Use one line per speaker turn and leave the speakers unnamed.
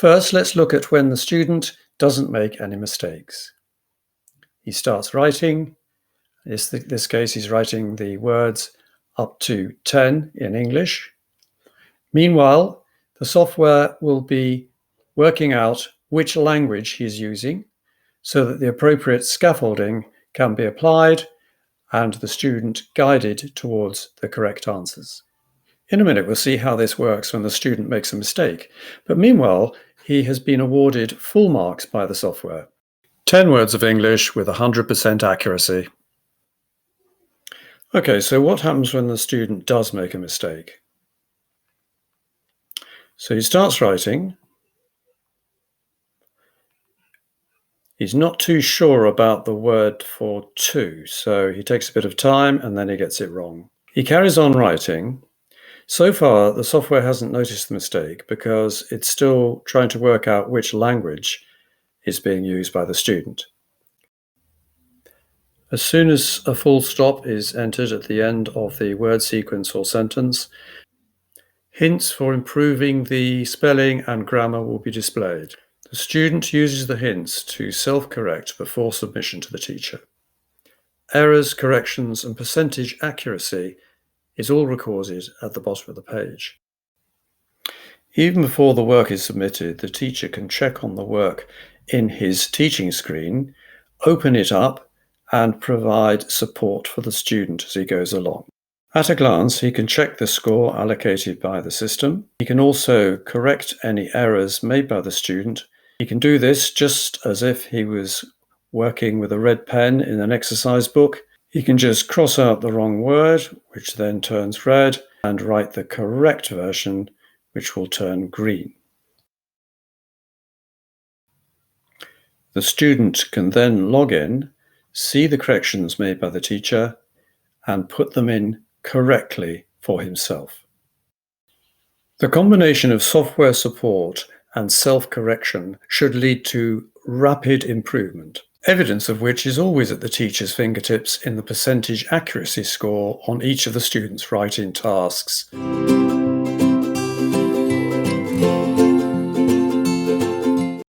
First, let's look at when the student doesn't make any mistakes. He starts writing. In this case, he's writing the words up to 10 in English. Meanwhile, the software will be working out which language he's using so that the appropriate scaffolding can be applied and the student guided towards the correct answers. In a minute, we'll see how this works when the student makes a mistake. But meanwhile, he has been awarded full marks by the software. 10 words of English with 100% accuracy. Okay, so what happens when the student does make a mistake? So he starts writing. He's not too sure about the word for two, so he takes a bit of time and then he gets it wrong. He carries on writing. So far, the software hasn't noticed the mistake because it's still trying to work out which language is being used by the student. As soon as a full stop is entered at the end of the word sequence or sentence, hints for improving the spelling and grammar will be displayed. The student uses the hints to self-correct before submission to the teacher. Errors, corrections, and percentage accuracy is all recorded at the bottom of the page. Even before the work is submitted, the teacher can check on the work in his teaching screen, open it up, and provide support for the student as he goes along. At a glance, he can check the score allocated by the system. He can also correct any errors made by the student. He can do this just as if he was working with a red pen in an exercise book. He can just cross out the wrong word, which then turns red, and write the correct version, which will turn green. The student can then log in, see the corrections made by the teacher, and put them in correctly for himself. The combination of software support and self-correction should lead to rapid improvement, evidence of which is always at the teacher's fingertips in the percentage accuracy score on each of the students' writing tasks.